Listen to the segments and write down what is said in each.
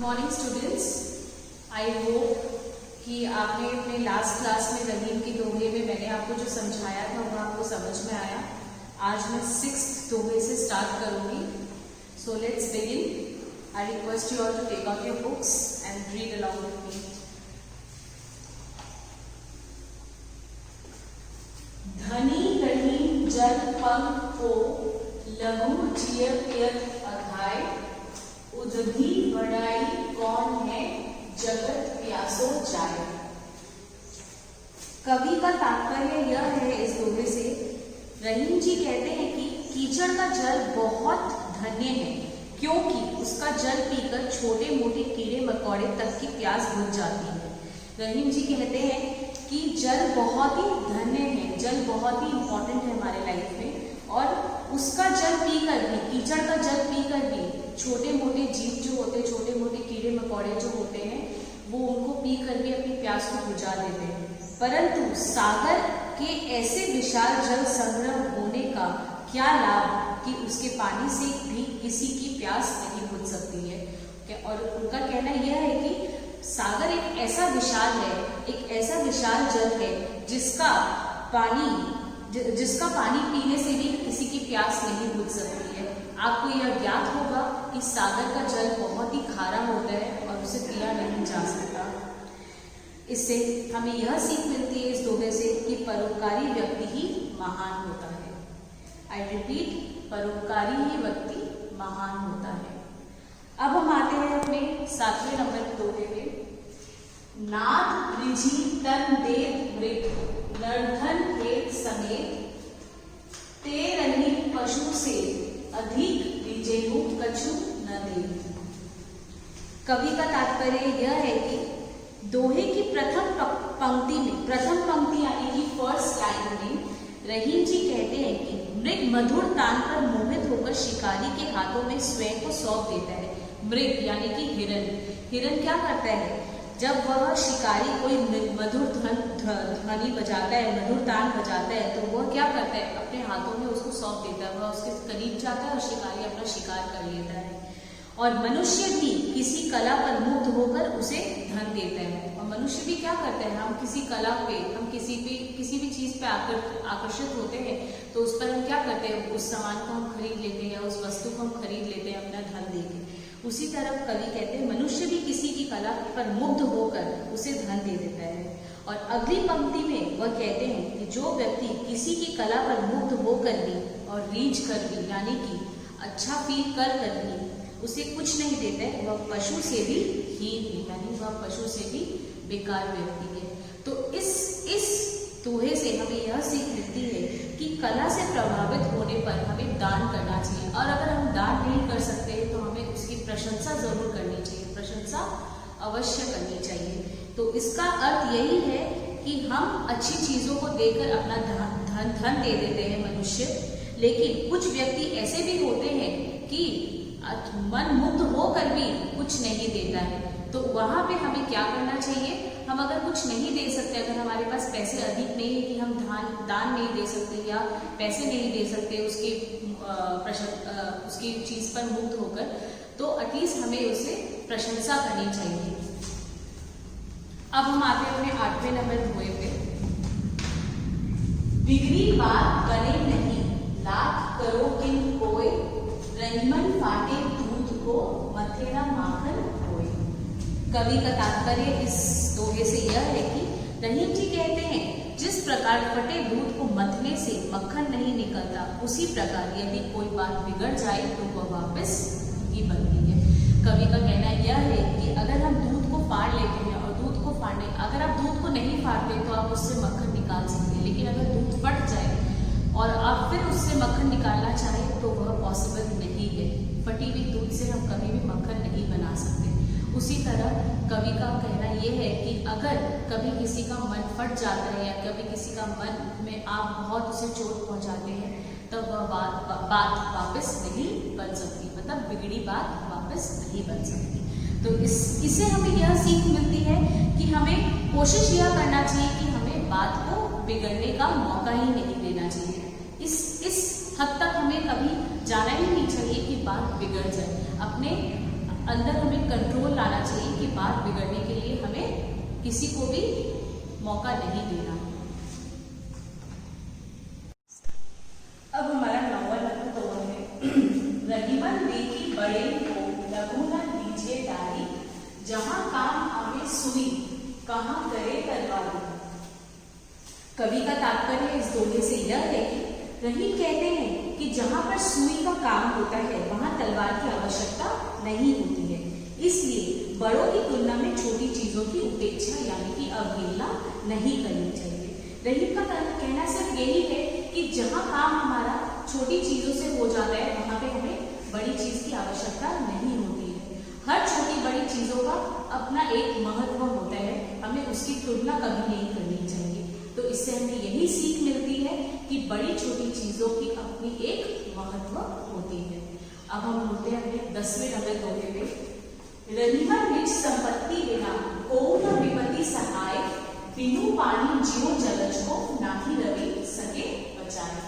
Morning students, I hope कि आपने अपने लास्ट क्लास में रहीम के दोहे में मैंने आपको जो समझाया था वो आपको समझ में आया। आज मैं 6th दोहे से स्टार्ट करूंगी। So let's begin. I request you all to take out your books and read along with me. धनी रहीम जल पंख को लघु जिय पियत अघाय, उदधी बढ़ाई कौन है जगत प्यासो जाए। कवि का तात्पर्य यह है इस दोहे से, रहीम जी कहते हैं कि कीचड़ का जल बहुत धन्य है क्योंकि उसका जल पीकर छोटे मोटे कीड़े मकोड़े तक की प्यास बुझ जाती है। रहीम जी कहते हैं कि जल बहुत ही धन्य है, जल बहुत ही इंपॉर्टेंट है हमारे लाइफ में, और उसका जल पीकर भी, कीचड़ का जल पीकर भी छोटे मोटे जीव जो होते हैं, छोटे मोटे कीड़े मकोड़े जो होते हैं, वो उनको पीकर भी अपनी प्यास को बुझा देते हैं। परंतु सागर के ऐसे विशाल जल संग्रह होने का क्या लाभ कि उसके पानी से भी किसी की प्यास नहीं बुझ सकती है। और उनका कहना यह है कि सागर एक ऐसा विशाल है, एक ऐसा विशाल जल है जिसका पानी पीने से भी किसी की प्यास नहीं बुझ सकती है। आपको यह ज्ञात होगा कि सागर का जल बहुत ही खारा होता है और उसे पिया नहीं जा सकता। इससे हमें यह सीख मिलती है इस दोहे से कि परोपकारी व्यक्ति ही महान होता है। आई रिपीट, परोपकारी ही व्यक्ति महान होता है। अब हम आते हैं अपने 7वें नंबर दोहे में। नाद रिझी तन देत मृग, नरधन हेत समेत, ते रही पशु से अधिक रिजेहु कछु न दे। कवि का तात्पर्य यह है कि दोहे की प्रथम पंक्ति यानी कि फर्स्ट लाइन में रहीम जी कहते हैं कि मृग मधुर तान पर मोहित होकर शिकारी के हाथों में स्वयं को सौंप देता है। मृग यानी कि हिरन क्या करता है, जब वह शिकारी कोई मधुर ध्वनि बजाता है, मधुर तान बजाता है, तो वह क्या करता है, अपने हाथों में उसको सौंप देता है, वह उसके करीब जाता है और शिकारी अपना शिकार कर लेता है। और मनुष्य भी किसी कला पर मुग्ध होकर उसे धन देता है। और मनुष्य भी क्या करता है, हम किसी कला पे, हम किसी भी चीज पे आकर्षित होते हैं तो उस पर हम क्या करते हैं, उस सामान को हम खरीद लेते हैं, उस वस्तु को हम खरीद लेते हैं अपना धन देके। उसी तरह कवि कहते हैं मनुष्य भी किसी की कला पर मुग्ध होकर उसे धन दे देता है। और अगली पंक्ति में वह कहते हैं कि जो व्यक्ति किसी की कला पर मुग्ध होकर भी और रीझ कर भी यानी कि अच्छा फील कर भी उसे कुछ नहीं देता है, वह पशु से भी हीन है, यानी वह पशु से भी बेकार व्यक्ति है। तो इस दोहे से हमें यह सीख मिलती है कि कला से प्रभावित होने पर हमें दान करना चाहिए, और अगर हम दान नहीं कर सकते तो हमें उसकी प्रशंसा जरूर करनी चाहिए, प्रशंसा अवश्य करनी चाहिए। तो इसका अर्थ यही है कि हम अच्छी चीजों को देकर अपना धन दे देते हैं मनुष्य, लेकिन कुछ व्यक्ति ऐसे भी होते हैं कि मन मुग्ध होकर भी कुछ नहीं देता है। तो वहां पे हमें क्या करना चाहिए, हम अगर कुछ नहीं दे सकते, अगर हमारे पास पैसे अधिक नहीं है कि हम दान नहीं दे सकते या पैसे नहीं दे सकते उसकी चीज पर मुग्ध होकर, तो एटलीस्ट हमें उसे प्रशंसा करनी चाहिए। अब हम आते हैं अपने 8वें नंबर दोहे पे। बिगड़ी बात बने नहीं, लाख करो किन कोय, रहीमन फाटे दूध को मथेरा माखन होए। कवि का तात्पर्य इस दोहे से यह है कि रहीम जी कहते हैं जिस प्रकार फटे दूध को मथने से मक्खन नहीं निकलता, उसी प्रकार यदि कोई बात बिगड़ जाए तो वह वापस नहीं बनती है। कवि का कहना यह है कि अगर हम दूध को फाड़ लेते हैं, और अगर आप दूध को नहीं फाड़ते तो आप उससे मक्खन निकाल सकते हैं, लेकिन अगर दूध फट जाए और आप फिर उससे मक्खन निकालना चाहें तो वह पॉसिबल नहीं है। फटी हुई दूध से हम कभी भी मक्खन नहीं बना सकते। उसी तरह कवि का कहना यह है कि अगर कभी किसी का मन फट जाता है या कभी किसी का मन में आप बहुत उसे चोट पहुंचाते हैं, तब वह बात वापस नहीं बन सकती, मतलब बिगड़ी बात वापस नहीं बन सकती। तो इससे हमें यह सीख मिलती है कि हमें कोशिश यह करना चाहिए कि हमें बात को बिगड़ने का मौका ही नहीं देना चाहिए। इस हद तक हमें कभी जाना ही नहीं चाहिए कि बात बिगड़ जाए। अपने अंदर हमें कंट्रोल लाना चाहिए कि बात बिगड़ने के लिए हमें किसी को भी मौका नहीं देना। अब हमारा नॉवल नंबर 2 है रहीमन देखी बड़े को लघु न लीजिए डारी, जहां काम आवे सुई कहां करे तलवारी। कवि का तात्पर्य इस दोहे से यह है कि रहीम कहते हैं कि जहां पर सुई का काम होता है वहां तलवार की आवश्यकता नहीं होती है, इसलिए बड़ों की तुलना में छोटी चीजों की उपेक्षा यानी कि अवहेलना नहीं करनी चाहिए। रहीम का कहना सिर्फ यही है कि जहां काम हमारा छोटी चीजों से हो जाता है वहां पे हमें बड़ी चीज की आवश्यकता नहीं होती है। हर छोटी बड़ी चीजों का अपना एक महत्व होता है, हमें उसकी तुलना कभी नहीं करनी चाहिए। तो इससे हमें यही सीख मिलती है कि बड़ी छोटी चीजों की अपनी एक महत्व होती है। अब हम बोलते हैं अपने 10वें नंबर दोहे पे रहीमन निज संपत्ति बिना को न विपत्ति सहाय, बिनु पानी ज्यों जलज को नाही रवि सके बचाए।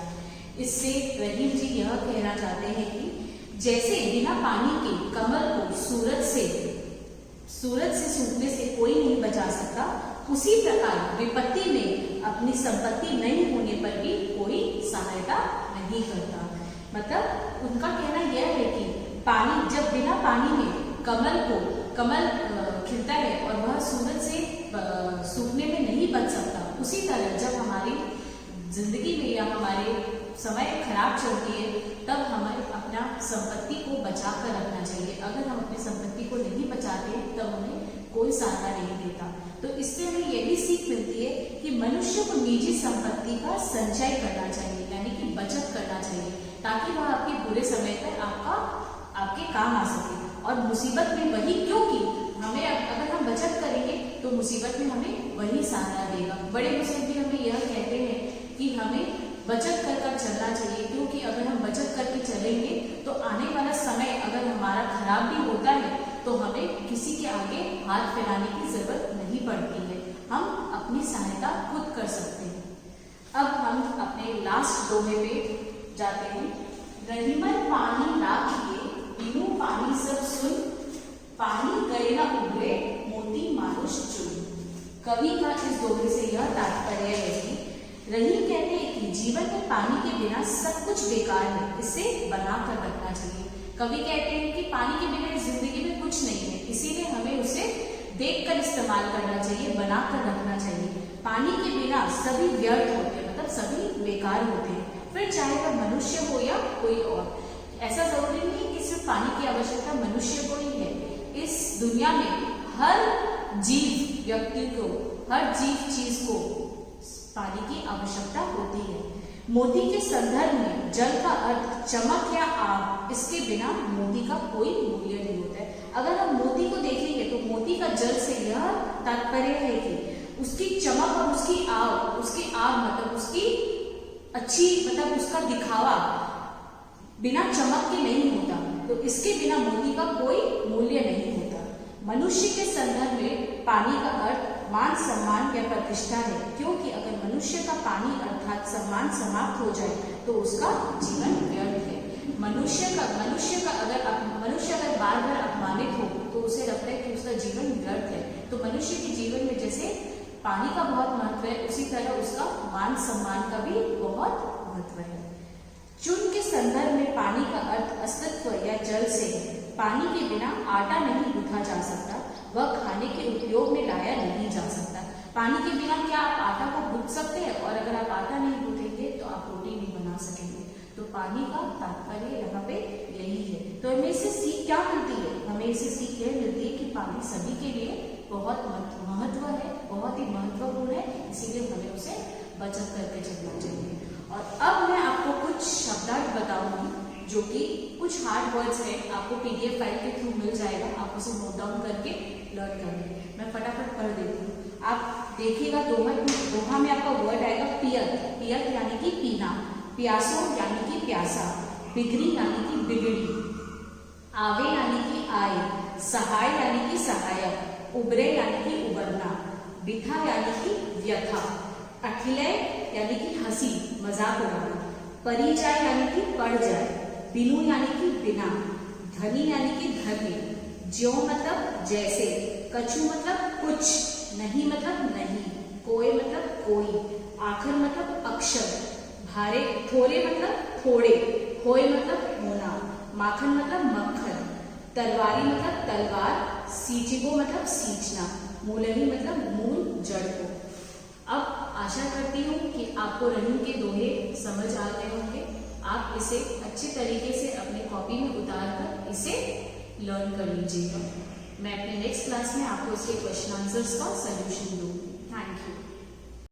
इससे रहीम जी यह कहना चाहते हैं कि जैसे बिना पानी के कमल को सूरज से सूखने से कोई नहीं बचा सकता, उसी प्रकार विपत्ति में अपनी संपत्ति नहीं होने पर भी कोई सहायता नहीं करता। मतलब उनका कहना यह है कि पानी जब बिना पानी में कमल खिलता है और वह सूरज से सूखने में नहीं बच सकता, उसी तरह जब हमारी जिंदगी में या हमारे समय खराब चलती है तब हमें अपना संपत्ति को बचा कर रखना चाहिए। अगर हम अपनी संपत्ति को नहीं बचाते तब हमें कोई सहारा नहीं देता। तो इससे हमें यही सीख मिलती है कि मनुष्य को निजी संपत्ति का संचय करना चाहिए यानी कि बचत करना चाहिए, ताकि वह आपके बुरे समय पर आपके काम आ सके। और मुसीबत में वही, क्योंकि हमें अगर हम बचत करेंगे तो मुसीबत में हमें वही सहारा देगा। बड़े बुजुर्ग भी हमें यह कहते हैं कि हमें बचत कर चलना चाहिए, क्योंकि अगर हम बचत करके चलेंगे तो आने वाला समय अगर हमारा खराब भी होता है तो हमें किसी के आगे हाथ फैलाने की जरूरत नहीं पड़ती है, हम अपनी सहायता खुद कर सकते हैं। अब हम अपने लास्ट दोहे पे जाते हैं। रहीमन पानी राखिए बिनु पानी सब सुन, पानी गए न उभरे मोती मानुष चुन। कवि का इस दोहे से यह तात्पर्य है कि रहीम कहते हैं कि जीवन में पानी के बिना सब कुछ बेकार है, इसे बना कर रखना चाहिए। कवि कहते हैं कि पानी के बिना इस जिंदगी में कुछ नहीं है, इसीलिए हमें उसे देखकर इस्तेमाल करना चाहिए, बना कर रखना चाहिए। पानी के बिना सभी व्यर्थ होते हैं, मतलब सभी बेकार होते हैं, फिर चाहे वह मनुष्य हो या कोई और। ऐसा जरूरी नहीं कि सिर्फ पानी की आवश्यकता मनुष्य को ही है, इस दुनिया में हर जीव व्यक्ति को, हर जीव चीज को पानी की आवश्यकता होती है। मोती के संदर्भ में जल का अर्थ चमक या आग, इसके बिना मोती का कोई मूल्य नहीं होता है। अगर हम मोती को देखेंगे तो मोती का जल से यह तात्पर्य है कि उसकी चमक और उसकी आग मतलब उसकी अच्छी, मतलब उसका दिखावा बिना चमक के नहीं होता, तो इसके बिना मोती का कोई मूल्य नहीं होता। मनुष्य के संदर्भ में पानी का अर्थ मान सम्मान या प्रतिष्ठा है, क्योंकि अगर मनुष्य का पानी अर्थात सम्मान समाप्त हो जाए तो उसका जीवन व्यर्थ है। मनुष्य अगर बार बार अपमानित हो तो उसे लगता है कि उसका जीवन व्यर्थ है। तो मनुष्य के जीवन में जैसे पानी का बहुत महत्व है, उसी तरह उसका मान सम्मान का भी बहुत महत्व है। चून के संदर्भ में पानी का अर्थ अस्तित्व या जल से है। पानी के बिना आटा नहीं गूंथा जा सकता, वह खाने के उपयोग में लाया नहीं जा सकता। पानी के बिना क्या आप आटा को गूंथ सकते हैं? और अगर आप आटा नहीं गूंथेंगे तो आप रोटी नहीं बना सकेंगे। तो पानी का तात्पर्य यहाँ पे यही है। तो हमें इससे सीख क्या मिलती है? हमें इससे सीख यह मिलती है कि पानी सभी के लिए बहुत महत्व है, बहुत ही महत्वपूर्ण है, इसीलिए हमें उसे बचत करके चलना चाहिए। और अब मैं आपको कुछ शब्दार्थ बताऊंगी जो कि कुछ हार्ड वर्ड्स है, आपको पीडीएफ फाइल के थ्रू मिल जाएगा, आप उसे नोट डाउन करके लर्न करेंगे। मैं फटाफट पढ़ देती हूँ, आप देखिएगा। दोहा में आपका वर्ड आएगा पियत। पियत यानी कि पीना, प्यासो यानी कि प्यासा, बिगड़ी यानी कि बिगड़ी, आवे यानी कि आए, सहाय यानी कि सहायक, उबरे यानी कि उबरना, बिथा यानी कि व्यथा, अखिलय यानी कि हंसी मजाक उड़ाना, परी जाए यानी कि पड़ जाए, बिनु यानी कि बिना, धनी यानी कि धन्य, ज्यों मतलब जैसे, कछु मतलब कुछ, नहीं मतलब नहीं, कोय मतलब कोई, आखर मतलब अक्षर, भारे थोरे मतलब थोड़े, होय मतलब होना, माखन मतलब मक्खन, तरवारी मतलब तलवार, सींचिबो मतलब सींचना, मूलही मतलब मूल जड़ को। अब आशा करती हूँ कि आपको रहीम के दोहे समझ आ गए होंगे। आप इसे अच्छे तरीके से अपने कॉपी में उतार कर इसे लर्न कर लीजिएगा। मैं अपने नेक्स्ट क्लास में आपको इसके क्वेश्चन आंसर्स का सॉल्यूशन दूंगी। Thank you.